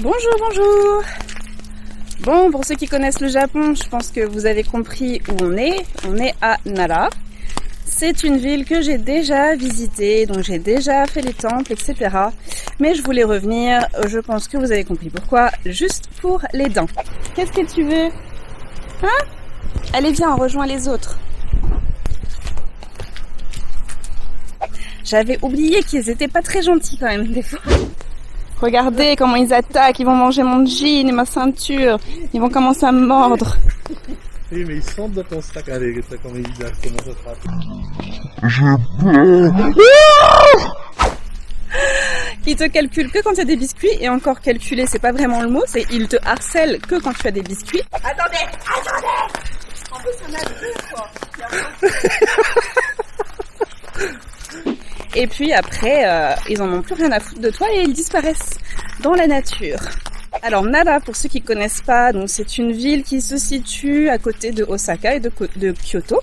Bonjour, bonjour. Bon, pour ceux qui connaissent le Japon, je pense que vous avez compris où on est. On est à Nara. C'est une ville que j'ai déjà visitée, donc j'ai déjà fait les temples, etc. Mais je voulais revenir, je pense que vous avez compris pourquoi, juste pour les dents. Qu'est-ce que tu veux? Hein? Allez, viens, on rejoint les autres. J'avais oublié qu'ils étaient pas très gentils quand même, des fois. Regardez comment ils attaquent, ils vont manger mon jean et ma ceinture. Ils vont commencer à me mordre. Oui, mais ils sentent dans ton sac. Allez, regarde comment ils attaquent, comment ça frappe. Ils te calculent que quand il y a des biscuits, et encore calculer, c'est pas vraiment le mot, c'est ils te harcèlent que quand tu as des biscuits. Attendez! En plus, il y en a deux, quoi. Et puis après, ils en ont plus rien à foutre de toi et ils disparaissent dans la nature. Alors Nara, pour ceux qui connaissent pas, donc c'est une ville qui se situe à côté de Osaka et de Kyoto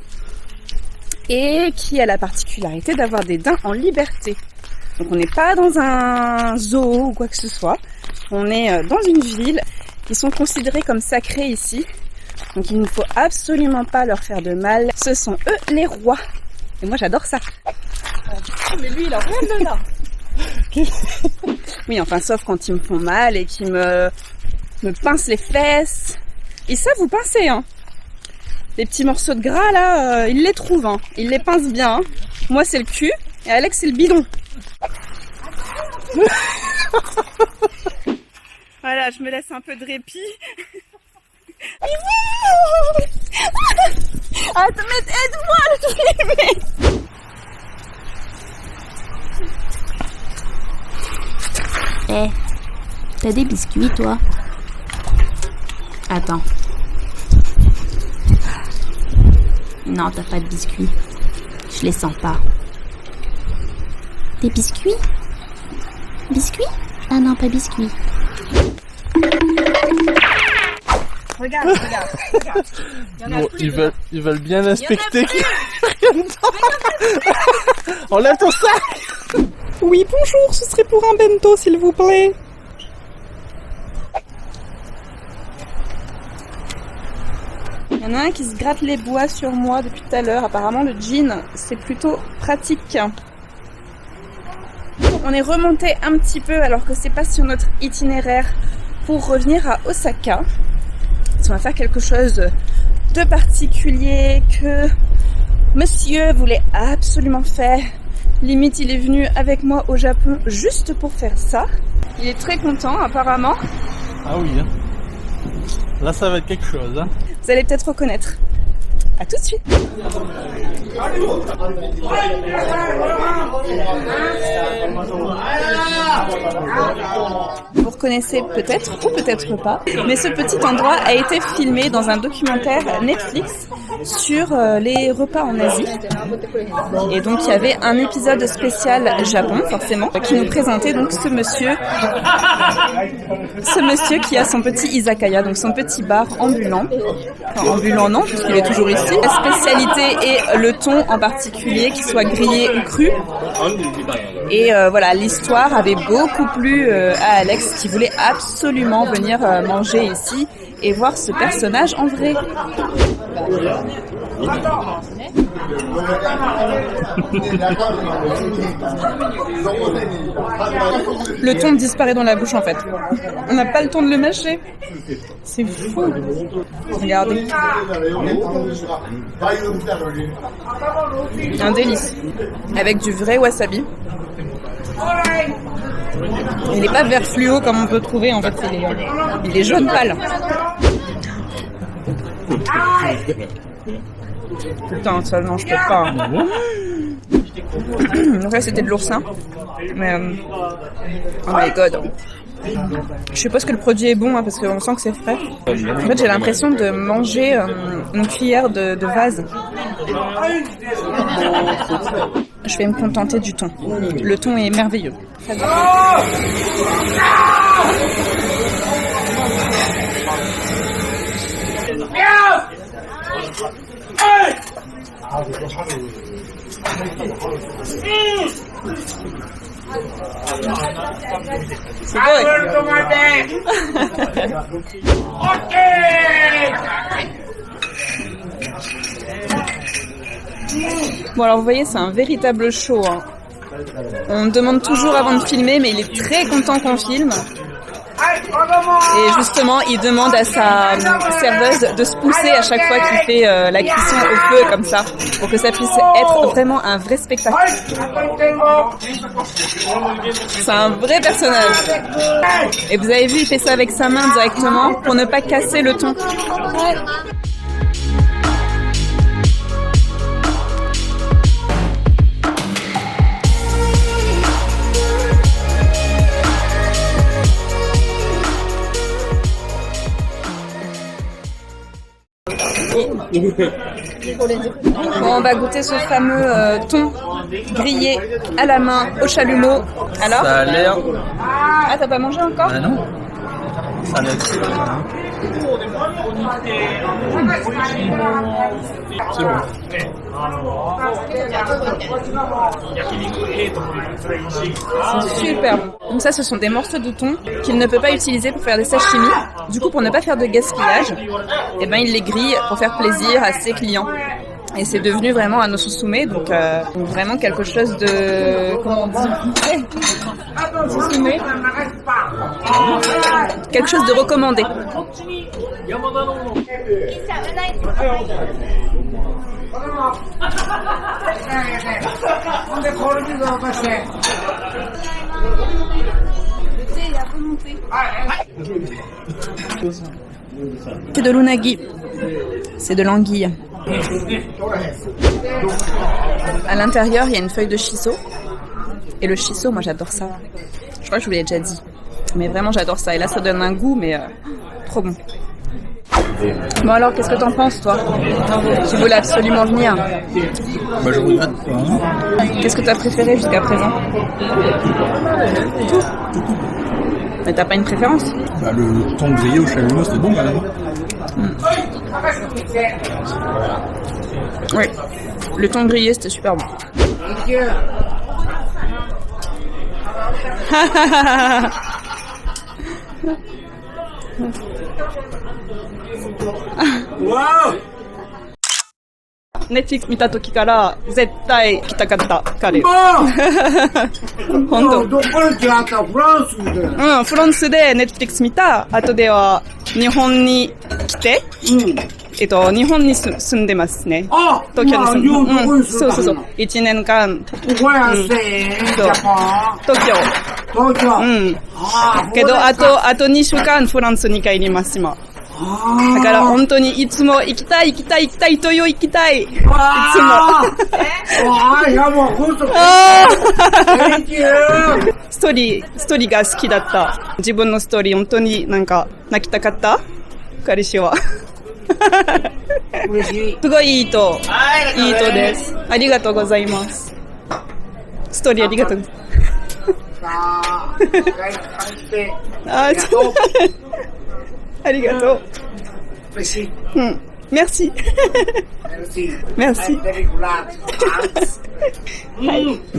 et qui a la particularité d'avoir des daims en liberté. Donc on n'est pas dans un zoo ou quoi que ce soit, on est dans une ville qui sont considérés comme sacrés ici. Donc il ne faut absolument pas leur faire de mal, ce sont eux les rois. Et moi j'adore ça. Mais lui il a rien de là. Oui, enfin sauf quand ils me font mal et qu'ils me pincent les fesses. Ils savent vous pincer, hein. Les petits morceaux de gras là, ils les trouvent, hein. Ils les pincent bien. Hein. Moi c'est le cul et Alex c'est le bidon. Voilà, je me laisse un peu de répit. Ah, mais aide-moi à le filmer. Eh, t'as des biscuits, toi? Attends. Non, t'as pas de biscuits. Je les sens pas. Des biscuits? Biscuits? Ah non, pas biscuits. Regarde. Bon, ils veulent bien inspecter. Enlève ton sac. Oui, bonjour, ce serait pour un bento, s'il vous plaît. Il y en a un qui se gratte les bois sur moi depuis tout à l'heure. Apparemment, le jean, c'est plutôt pratique. On est remonté un petit peu alors que c'est pas sur notre itinéraire pour revenir à Osaka. On va faire quelque chose de particulier que monsieur voulait absolument faire. Limite, il est venu avec moi au Japon juste pour faire ça. Il est très content, apparemment. Ah oui, hein. Là, ça va être quelque chose, hein. Vous allez peut-être reconnaître. À tout de suite. Vous reconnaissez peut-être ou peut-être pas, mais ce petit endroit a été filmé dans un documentaire Netflix sur les repas en Asie. Et donc il y avait un épisode spécial Japon, forcément, qui nous présentait donc ce monsieur qui a son petit izakaya, donc son petit bar ambulant. Enfin, ambulant non, puisqu'il est toujours ici. La spécialité est le thon en particulier, qu'il soit grillé ou cru. Et voilà, l'histoire avait beaucoup plu à Alex qui voulait absolument venir manger ici et voir ce personnage en vrai. Le thon disparaît dans la bouche en fait. On n'a pas le temps de le mâcher. C'est fou. Regardez. Un délice. Avec du vrai wasabi. Il n'est pas vert fluo comme on peut trouver en fait. Il est jaune pâle. Putain, ça non, je peux pas. Donc là c'était de l'oursin. Mais oh my god. Je suppose que le produit est bon hein, parce qu'on sent que c'est frais. En fait j'ai l'impression de manger une cuillère de vase. Je vais me contenter du thon. Le thon est merveilleux. C'est beau. Bon alors vous voyez, c'est un véritable show. Hein. On me demande toujours avant de filmer, mais il est très content qu'on filme. Et justement, il demande à sa serveuse de se pousser à chaque fois qu'il fait la cuisson au feu comme ça, pour que ça puisse être vraiment un vrai spectacle. C'est un vrai personnage. Et vous avez vu, il fait ça avec sa main directement pour ne pas casser le thon. Bon, on va goûter ce fameux thon grillé à la main au chalumeau. Alors ? Ça a l'air... Ah, t'as pas mangé encore ? Ah non. Ça a l'air... C'est bon. C'est super bon. Donc ça, ce sont des morceaux de thon qu'il ne peut pas utiliser pour faire des sashimi. Du coup, pour ne pas faire de gaspillage, eh ben, il les grille pour faire plaisir à ses clients. Et c'est devenu vraiment un osusume, donc vraiment quelque chose de... Comment on dit ? Osusume. Quelque chose de recommandé. C'est de l'unagi. C'est de l'anguille. À l'intérieur, il y a une feuille de shiso. Et le shiso, moi j'adore ça. Je crois que je vous l'ai déjà dit. Mais vraiment, j'adore ça. Et là, ça donne un goût, mais trop bon. Bon alors, qu'est-ce que t'en penses, toi? Tu voulais absolument venir. Bah, je regrette pas. Hein. Qu'est-ce que t'as préféré jusqu'à présent? Tout. Mais t'as pas une préférence? Bah, le thon grillé au chalumeau, c'était bon, madame. Oui. Le thon grillé, c'était super bon. Netflix 見た時から絶対来たかった彼。本当。どこで来はったフランスで。うん、フランスで Netflix 見た後では日本に来て、日本に住んでますね。あ、東京に住んでまあどこに住んだのそう。1年間。ここやせ、ジャパン。東京。東京。けど、あと2週間フランスに帰ります、今。だから本当にいつも行きたい、東京行きたい。いつも。やばい、ほんと。Thank you。ストーリーが好きだった。自分のストーリー、本当になんか泣きたかった。彼氏は。嬉しい。すごいいい人です。ありがとうございます。ストーリーありがとう。ありがとう。嬉しい。Merci. Merci. Very glad.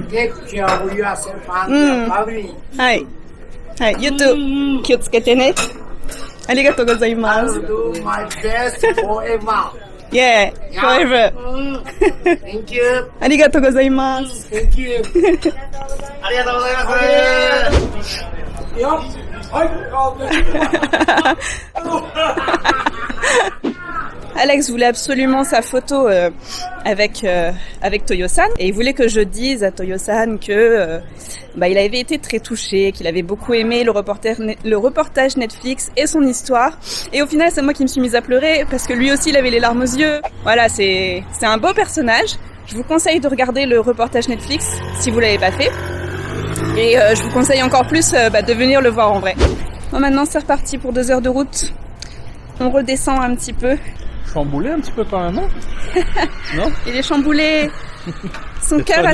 Take care of yourself and family. はい。You too. 気をつけてね。ありがとうございます。I'll do my best forever. Yeah, forever. Thank you. ありがとうございます。Thank you. ありがとうございます。よっ。Alex voulait absolument sa photo avec Toyo-san et il voulait que je dise à Toyo-san que il avait été très touché, qu'il avait beaucoup aimé le reportage Netflix et son histoire. Et au final, c'est moi qui me suis mise à pleurer parce que lui aussi, il avait les larmes aux yeux. Voilà, c'est un beau personnage. Je vous conseille de regarder le reportage Netflix si vous l'avez pas fait. Et je vous conseille encore plus de venir le voir en vrai. Bon, maintenant, c'est reparti pour 2 heures de route. On redescend un petit peu. Chamboulé un petit peu quand même, hein? Non? Il est chamboulé. Son cœur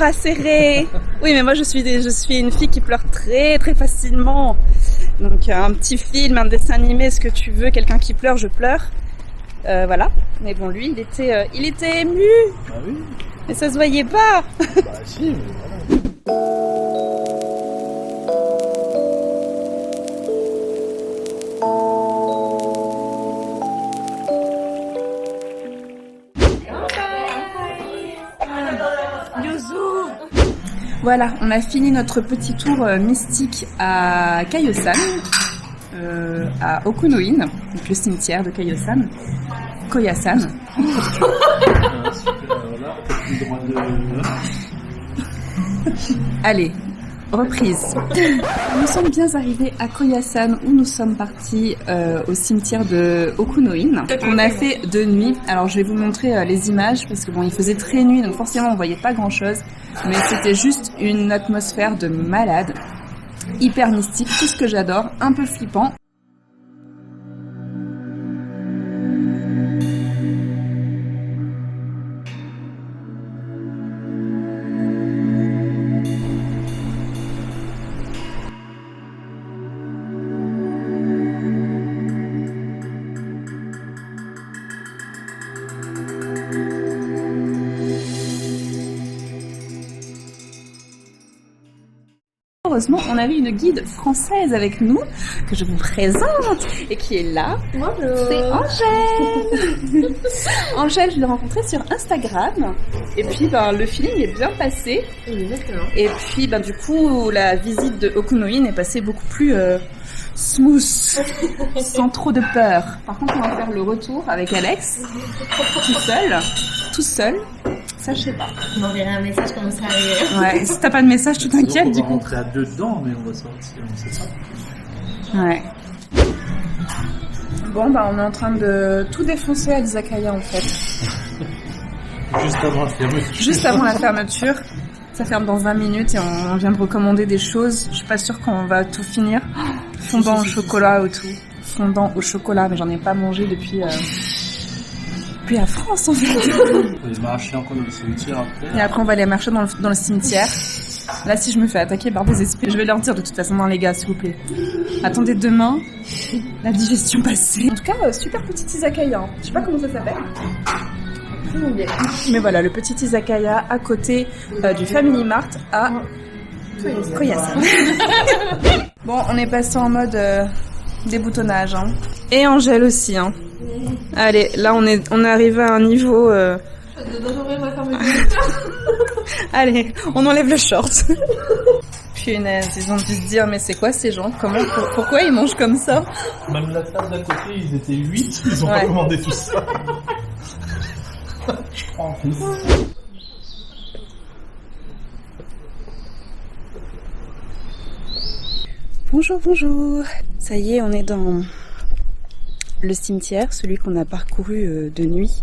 a serré. Oui, mais moi je suis une fille qui pleure très très facilement. Donc un petit film, un dessin animé, ce que tu veux, quelqu'un qui pleure, je pleure. Voilà. Mais bon, lui, il était ému. Ah oui? Mais ça se voyait pas. Bah si, mais voilà. Voilà, on a fini notre petit tour mystique à Kaiosan, à Okunoin, donc le cimetière de Kaiosan. Koyasan. Voilà, t'as plus le droit de... Allez, reprise. Nous sommes bien arrivés à Koyasan où nous sommes partis au cimetière de Okunoin. On a fait de nuit. Alors je vais vous montrer les images parce que bon, il faisait très nuit donc forcément on voyait pas grand chose. Mais c'était juste une atmosphère de malade. Hyper mystique, tout ce que j'adore, un peu flippant. Heureusement, on avait une guide française avec nous, que je vous présente, et qui est là. Bonjour. C'est Angèle. Angèle, je l'ai rencontrée sur Instagram. Et puis, le feeling est bien passé. Exactement. Et puis, du coup, la visite de Okunoin est passée beaucoup plus smooth, sans trop de peur. Par contre, on va faire le retour avec Alex, tout seul. Ça, je sais pas. On m'enverra un message quand on sera arrivé. Ouais, si t'as pas de message, tu t'inquiètes, du On va coup. rentrer à 2 dedans, mais on va sortir, on sait ça. Ouais. Bon, on est en train de tout défoncer à l'izakaya, en fait. Juste avant la fermeture. Juste avant la fermeture. Ça ferme dans 20 minutes et on vient de recommander des choses. Je suis pas sûre qu'on va tout finir. Fondant au chocolat ou tout. Fondant au chocolat, mais j'en ai pas mangé depuis la France, en fait. On va marcher encore dans le cimetière après. Et après, on va aller marcher dans le cimetière. Là, si je me fais attaquer par des esprits, je vais leur dire de toute façon, non, les gars, s'il vous plaît. Attendez demain, la digestion passée. En tout cas, super petit izakaya. Hein. Je sais pas comment ça s'appelle. Mais voilà, le petit izakaya à côté du Family Mart à Koyasan. Bon, on est passé en mode déboutonnage. Hein. Et Angèle aussi. Hein. Allez, là, on est arrivé à un niveau... Allez, on enlève le short. Punaise, ils ont dû se dire, mais c'est quoi ces gens? Pourquoi ils mangent comme ça? Même la table d'à côté, ils étaient 8, ils ont pas commandé tout ça. Je crois en plus. Bonjour. Ça y est, on est dans le cimetière, celui qu'on a parcouru de nuit,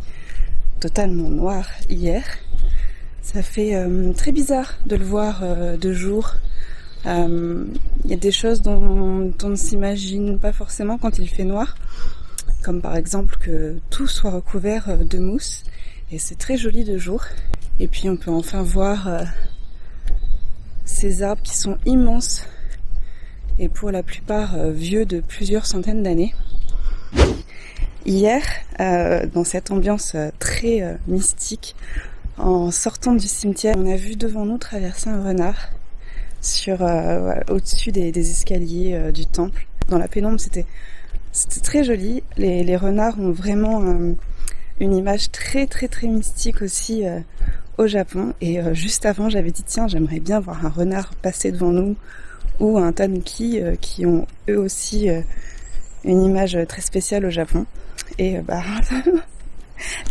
totalement noir hier. Ça fait très bizarre de le voir de jour. Il y a des choses dont on ne s'imagine pas forcément quand il fait noir, comme par exemple que tout soit recouvert de mousse, et c'est très joli de jour. Et puis on peut enfin voir ces arbres qui sont immenses et pour la plupart vieux de plusieurs centaines d'années. Hier, dans cette ambiance très mystique, en sortant du cimetière, on a vu devant nous traverser un renard au-dessus des escaliers du temple. Dans la pénombre, c'était très joli. Les renards ont vraiment une image très très très mystique aussi au Japon. Et juste avant, j'avais dit tiens, j'aimerais bien voir un renard passer devant nous ou un tanuki qui ont eux aussi une image très spéciale au Japon. Et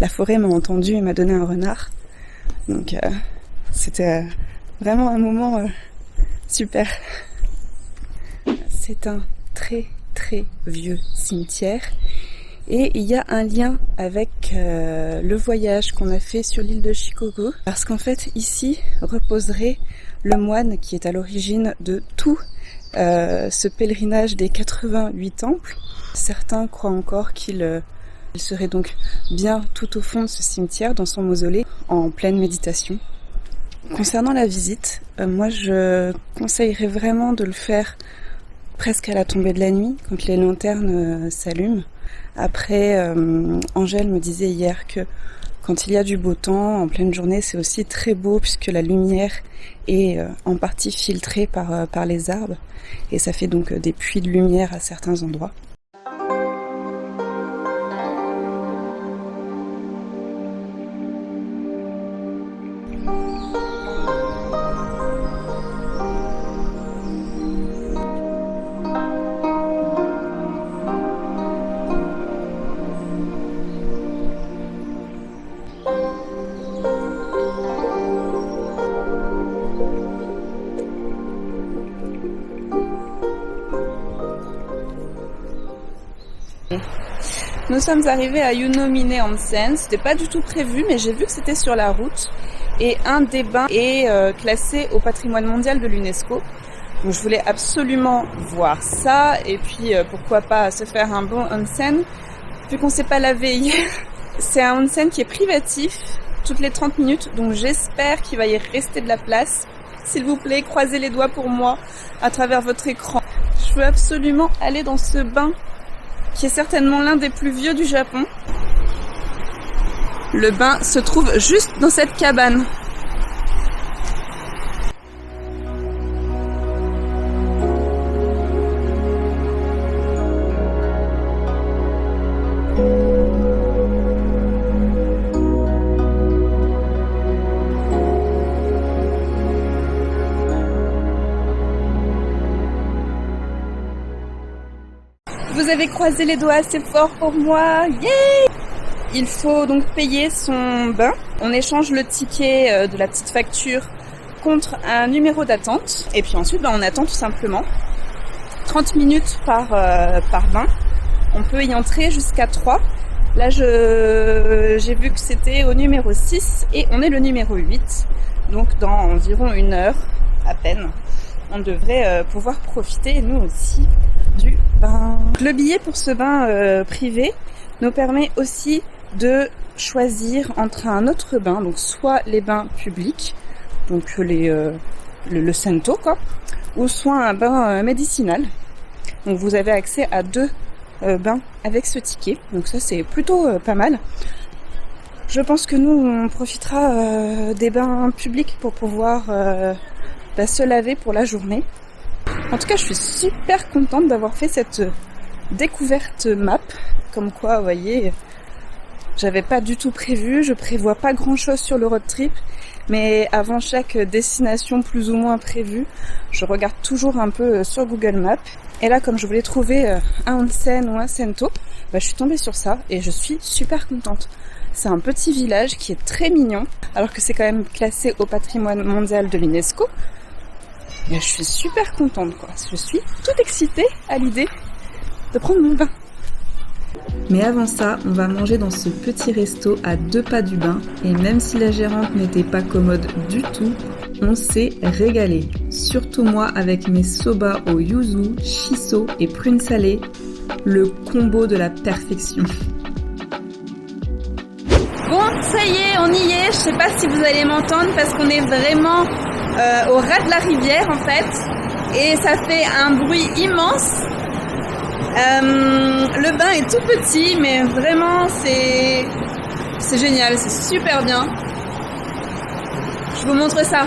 la forêt m'a entendu et m'a donné un renard. Donc c'était vraiment un moment super. C'est un très très vieux cimetière et il y a un lien avec le voyage qu'on a fait sur l'île de Shikoku, parce qu'en fait ici reposerait le moine qui est à l'origine de tout ce pèlerinage des 88 temples. Certains croient encore qu'il serait donc bien tout au fond de ce cimetière, dans son mausolée, en pleine méditation. Concernant la visite, moi je conseillerais vraiment de le faire presque à la tombée de la nuit, quand les lanternes s'allument. Après, Angèle me disait hier que quand il y a du beau temps, en pleine journée, c'est aussi très beau puisque la lumière est en partie filtrée par les arbres et ça fait donc des puits de lumière à certains endroits. Nous sommes arrivés à Yunomine Onsen. C'était pas du tout prévu, mais j'ai vu que c'était sur la route. Et un des bains est classé au patrimoine mondial de l'UNESCO. Donc je voulais absolument voir ça. Et puis pourquoi pas se faire un bon onsen. Vu qu'on s'est pas lavé hier. C'est un onsen qui est privatif toutes les 30 minutes. Donc j'espère qu'il va y rester de la place. S'il vous plaît, croisez les doigts pour moi à travers votre écran. Je veux absolument aller dans ce bain qui est certainement l'un des plus vieux du Japon. Le bain se trouve juste dans cette cabane. Vous avez croisé les doigts assez fort pour moi. Yeah! Il faut donc payer son bain. On échange le ticket de la petite facture contre un numéro d'attente. Et puis ensuite, on attend tout simplement. 30 minutes par bain. On peut y entrer jusqu'à 3. Là, j'ai vu que c'était au numéro 6 et on est le numéro 8. Donc dans environ 1 heure à peine, on devrait pouvoir profiter, nous aussi, du bain. Le billet pour ce bain privé nous permet aussi de choisir entre un autre bain, donc soit les bains publics, donc le Sento, quoi, ou soit un bain médicinal. Donc vous avez accès à 2 bains avec ce ticket, donc ça c'est plutôt pas mal. Je pense que nous on profitera des bains publics pour pouvoir se laver pour la journée. En tout cas, je suis super contente d'avoir fait cette découverte map. Comme quoi, vous voyez, j'avais pas du tout prévu, je prévois pas grand chose sur le road trip, mais avant chaque destination plus ou moins prévue, je regarde toujours un peu sur Google Maps. Et là, comme je voulais trouver un onsen ou un sento, je suis tombée sur ça et je suis super contente. C'est un petit village qui est très mignon, alors que c'est quand même classé au patrimoine mondial de l'UNESCO. Et je suis super contente, quoi. Je suis toute excitée à l'idée de prendre mon bain. Mais avant ça, on va manger dans ce petit resto à 2 pas du bain. Et même si la gérante n'était pas commode du tout, on s'est régalé. Surtout moi avec mes soba au yuzu, shiso et prunes salées. Le combo de la perfection. Bon, ça y est, on y est. Je sais pas si vous allez m'entendre parce qu'on est vraiment au ras de la rivière en fait. Et ça fait un bruit immense. Le bain est tout petit, mais vraiment c'est génial, c'est super bien. Je vous montre ça.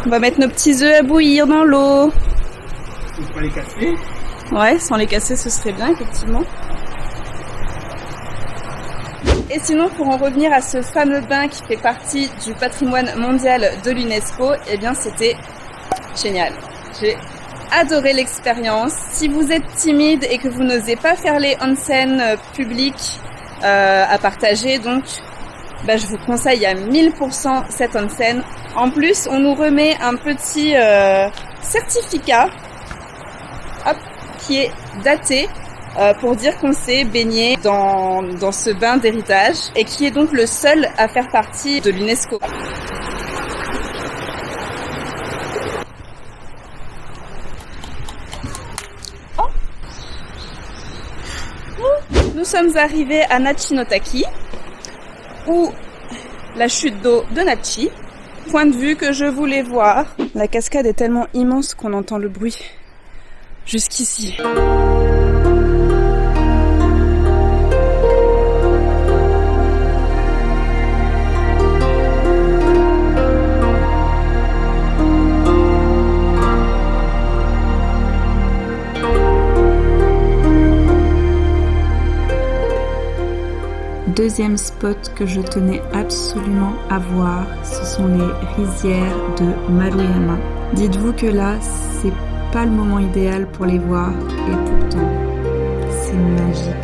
On va mettre nos petits œufs à bouillir dans l'eau. Il faut pas les casser. Ouais, sans les casser, ce serait bien, effectivement. Et sinon, pour en revenir à ce fameux bain qui fait partie du patrimoine mondial de l'UNESCO, eh bien, c'était génial. J'ai adoré l'expérience. Si vous êtes timide et que vous n'osez pas faire les onsen publics à partager, donc, je vous conseille à 1000% cette onsen. En plus, on nous remet un petit certificat qui est daté pour dire qu'on s'est baigné dans ce bain d'héritage et qui est donc le seul à faire partie de l'UNESCO. Nous sommes arrivés à Nachi no Taki, ou la chute d'eau de Nachi. Point de vue que je voulais voir. La cascade est tellement immense qu'on entend le bruit jusqu'ici. Deuxième spot que je tenais absolument à voir, ce sont les rizières de Maruyama. Dites-vous que là, c'est pas le moment idéal pour les voir et pourtant, c'est magique.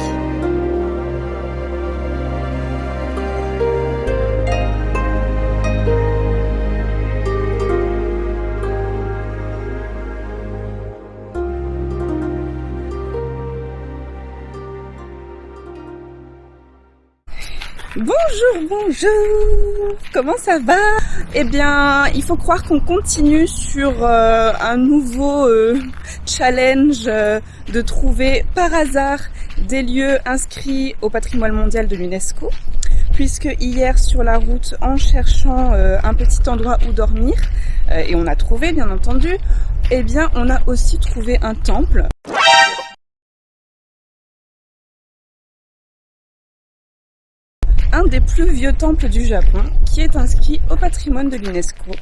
Bonjour, bonjour. Comment ça va? Eh bien, il faut croire qu'on continue sur un nouveau challenge de trouver par hasard des lieux inscrits au patrimoine mondial de l'UNESCO. Puisque hier sur la route, en cherchant un petit endroit où dormir, et on a trouvé bien entendu, eh bien on a aussi trouvé un temple. Un des plus vieux temples du Japon qui est inscrit au patrimoine de l'UNESCO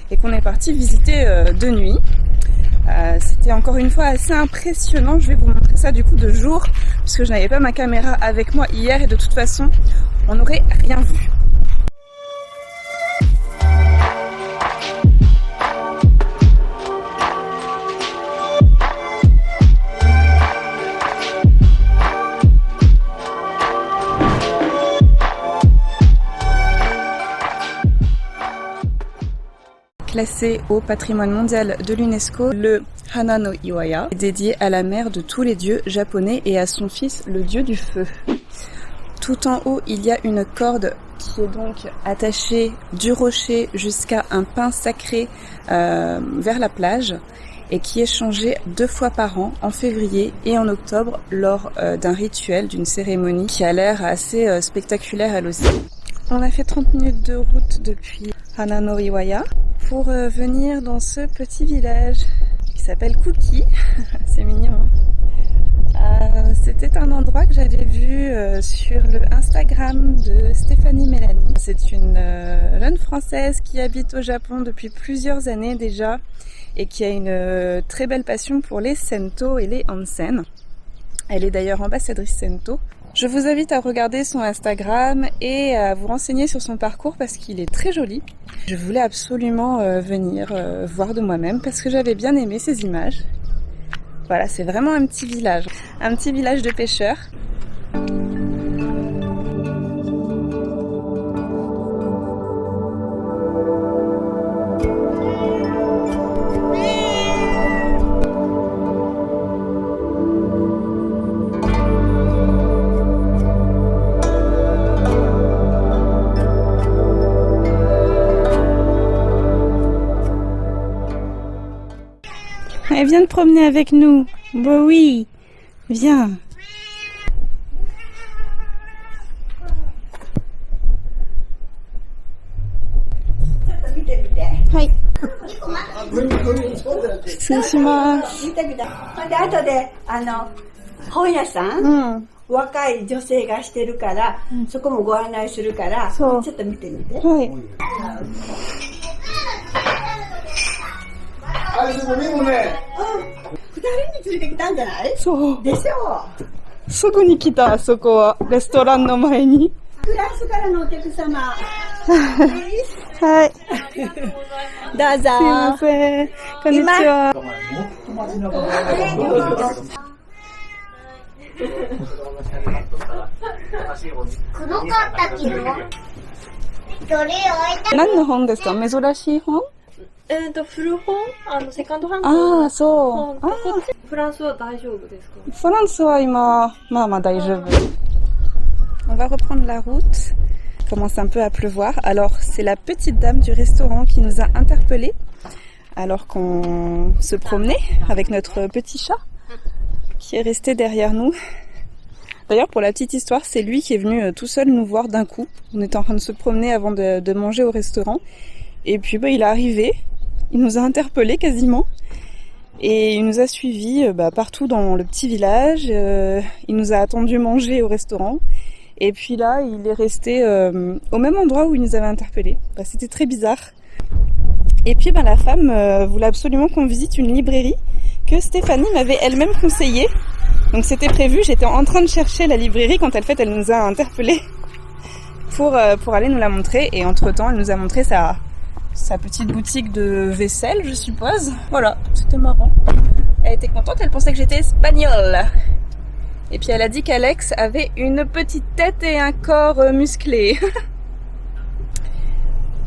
et qu'on est parti visiter de nuit. C'était encore une fois assez impressionnant. Je vais vous montrer ça du coup de jour puisque je n'avais pas ma caméra avec moi hier et de toute façon on n'aurait rien vu. Classé au patrimoine mondial de l'UNESCO, le Hana no Iwaya est dédié à la mère de tous les dieux japonais et à son fils, le dieu du feu. Tout en haut, il y a une corde qui est donc attachée du rocher jusqu'à un pain sacré vers la plage et qui est changée 2 fois par an, en février et en octobre, lors d'un rituel, d'une cérémonie qui a l'air assez spectaculaire elle aussi. On a fait 30 minutes de route depuis Hana no Iwaya pour venir dans ce petit village qui s'appelle Kuki. C'est mignon. C'était un endroit que j'avais vu sur le Instagram de Stéphanie Mélanie. C'est une jeune Française qui habite au Japon depuis plusieurs années déjà et qui a une très belle passion pour les sento et les onsen. Elle est d'ailleurs ambassadrice sento. Je vous invite à regarder son Instagram et à vous renseigner sur son parcours parce qu'il est très joli. Je voulais absolument venir voir de moi-même parce que j'avais bien aimé ces images. Voilà, c'est vraiment un petit village de pêcheurs. Elle vient de promener avec nous. Bon oui, viens. Hi. 失礼します。見てみた。で、後で、本屋さん、若い女性がしてるから、そこもご案内するから、ちょっと見てみて。はい。2人に連れてきたんじゃない？そう。でしょう。すぐに来た、そこは。レストランの前に。フランスからのお客様。はい。どうぞ。すいません。こんにちは。黒かったけど。どれを置いた？何の本ですか？珍しい本？古本セカンドハンド。ああ、そう。フランスは大丈夫ですか？フランスは今、まあ大丈夫。On va reprendre la route. Il commence un peu à pleuvoir. Alors, c'est la petite dame du restaurant qui nous a interpellés alors qu'on se promenait avec notre petit chat qui est resté derrière nous. D'ailleurs, pour la petite histoire, c'est lui qui est venu tout seul nous voir d'un coup. On était en train de se promener avant de manger au restaurant. Et puis, il est arrivé. Il nous a interpellés quasiment. Et il nous a suivis partout dans le petit village. Il nous a attendu manger au restaurant. Et puis là, il est resté au même endroit où il nous avait interpellés. C'était très bizarre. Et puis la femme voulait absolument qu'on visite une librairie que Stéphanie m'avait elle-même conseillée. Donc c'était prévu, j'étais en train de chercher la librairie quand elle nous a interpellés pour aller nous la montrer. Et entre-temps, elle nous a montré sa petite boutique de vaisselle, je suppose. Voilà, c'était marrant. Elle était contente, elle pensait que j'étais espagnole. Et puis elle a dit qu'Alex avait une petite tête et un corps musclé.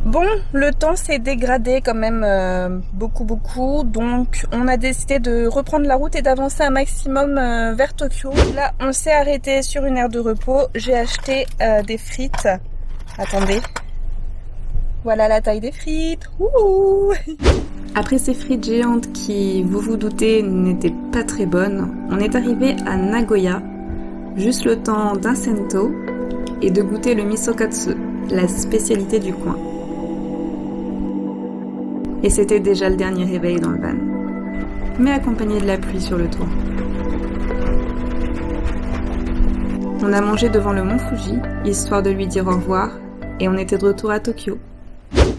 Bon, le temps s'est dégradé quand même beaucoup, donc on a décidé de reprendre la route et d'avancer un maximum vers Tokyo. Là, on s'est arrêté sur une aire de repos, j'ai acheté des frites. Attendez, voilà la taille des frites. Ouh. Après ces frites géantes qui, vous vous doutez, n'étaient pas très bonnes, on est arrivé à Nagoya, juste le temps d'un sento et de goûter le misokatsu, la spécialité du coin. Et c'était déjà le dernier réveil dans le van, mais accompagné de la pluie sur le toit. On a mangé devant le mont Fuji, histoire de lui dire au revoir, et on était de retour à Tokyo.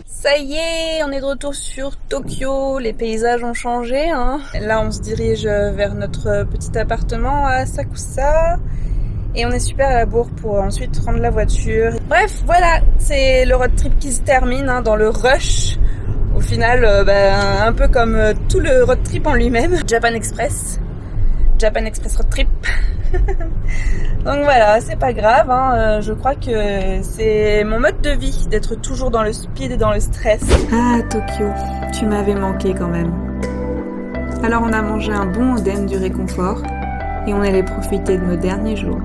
Ça y est, on est de retour sur Tokyo, les paysages ont changé, hein. Là on se dirige vers notre petit appartement à Asakusa, et on est super à la bourre pour ensuite prendre la voiture. Bref, voilà, c'est le road trip qui se termine hein, dans le rush. Au final, un peu comme tout le road trip en lui-même. Japan Express road trip. Donc voilà, c'est pas grave, hein. Je crois que c'est mon mode de vie d'être toujours dans le speed et dans le stress. Ah Tokyo, tu m'avais manqué quand même. Alors on a mangé un bon oden du réconfort et on allait profiter de nos derniers jours.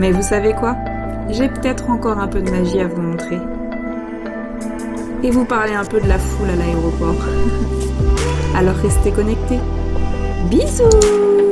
Mais vous savez quoi? J'ai peut-être encore un peu de magie à vous montrer. Et vous parler un peu de la foule à l'aéroport. Alors restez connectés. Bisous!